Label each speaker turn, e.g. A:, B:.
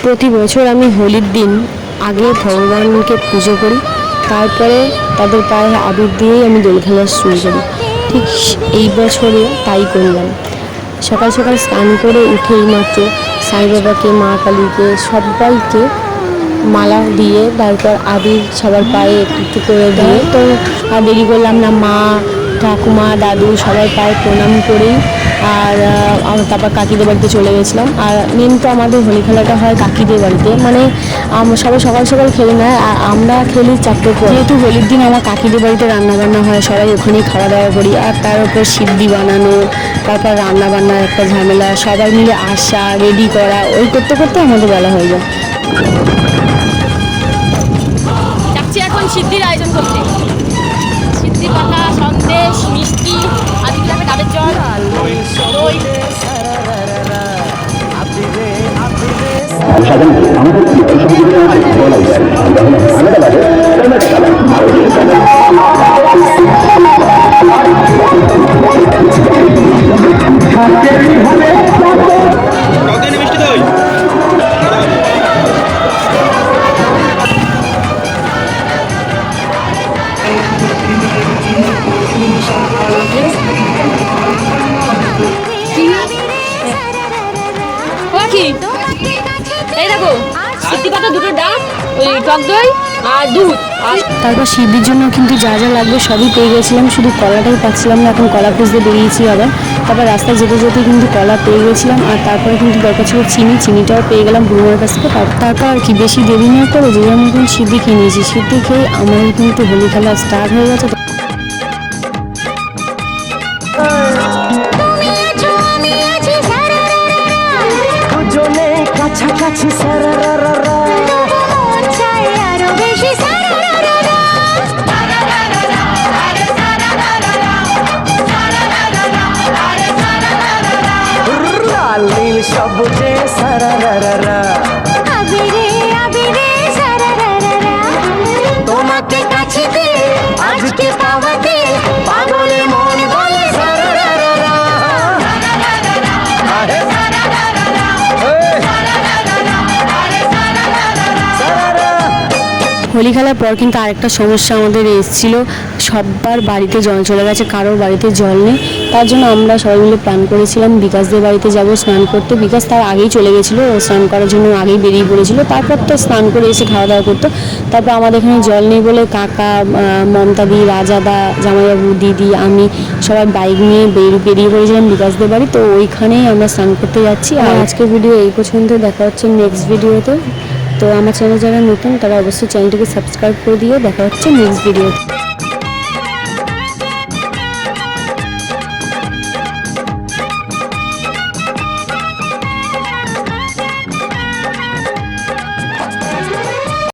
A: প্রতি বছর আমি হোলির দিন আগে ভগবানকে পুজো করি, তারপরে তাদের পায়ে আবির দিয়েই আমি দোল খেলা শুরু করি। ঠিক এই বছরে তাই করলাম। সকাল সকাল স্নান করে উঠেই মাত্র সাই বাবাকে, মা কালীকে, সবাইকে মালা দিয়ে তারপর আবির সবার পায়ে একটু একটু করে দিয়ে তো আর দেরি করলাম না। মা, ঠাকুমা, দাদু সবাই পায়ে প্রণাম করেই আর তারপর কাকিদের বাড়িতে চলে গেছিলাম। আর মেন তো আমাদের হোলি খেলাটা হয় কাকিদের বাড়িতে, মানে সবাই সকাল সকাল খেলে নেয় আর আমরা খেলি 4টের পর। যেহেতু হোলির দিন আমার কাকিদের বাড়িতে রান্নাবান্না হয়, সবাই ওখানেই খাওয়া দাওয়া করি। আর তার উপর সিদ্ধি বানানো, তারপর রান্নাবান্নার একটা ঝামেলা, সবাই মিলে আসা, রেডি করা, ওই করতে করতে আমাদের বেলা হয়ে যায়।
B: এখন সিদ্ধির আয়োজন করতে, সিদ্ধি পাতা, সন্দেশ, মিষ্টি, আজকে যাবে ডাবের জল, দই। এই দেখো সিদ্ধি পাতা, দুটো ডাব, ওই টক দই আর দুধ।
A: তারপর সিদ্ধির জন্য কিন্তু যা যা লাগবে সবই পেয়ে গেছিলাম, শুধু কলাটাই পাচ্ছিলাম না। এখন কলা খুঁজতে বেরিয়েছি আবার। তারপর রাস্তায় যেতে যেতে কিন্তু কলা পেয়ে গেছিলাম। আর তারপরে কিন্তু দরকার ছিল চিনিটাও পেয়ে গেলাম বুড়োর কাছ থেকে। তারপর আর কি বেশি দেরি না করে যে আমি এখন সিদ্ধি খেয়ে নিয়েছি। সিদ্ধি খেয়ে আমাদের কিন্তু হোলি খেলা স্টার্ট হয়ে গেছে।
C: কাছাকাছি নীল সবুজে সারারারা, তোমাকে কাছে পেয়ে আজকে পাওয়াতে পাগলে মন বলে সারারারা।
A: হোলি খেলার পর কিন্তু আরেকটা সমস্যা আমাদের এসেছিল, সবার বাড়িতে জল চলে গেছে, কারোর বাড়িতে জল নেই। তার জন্য আমরা সবাই মিলে প্ল্যান করেছিলাম বিকাশদের বাড়িতে যাব স্নান করতে। বিকাশ তার আগেই চলে গেছিলো, স্নান করার জন্য আগেই বেরিয়ে পড়েছিল। তারপর তো স্নান করে এসে খাওয়া দাওয়া করতো। তারপর আমাদের এখানে জল নেই বলে কাকা, মমতাদি, রাজাদা, জামাইবাবু, দিদি, আমি সবাই বাইক নিয়ে বেরিয়ে পড়েছিলাম বিকাশদের বাড়ি। তো ওইখানেই আমরা স্নান করতে যাচ্ছি। আর আজকের ভিডিও এই পর্যন্ত, দেখা হচ্ছে নেক্সট ভিডিওতে। তো আমার চ্যানেল যারা নতুন তারা অবশ্যই চ্যানেলটিকে সাবস্ক্রাইব করে দিয়ে দেখা হচ্ছে নেক্সট ভিডিওতে।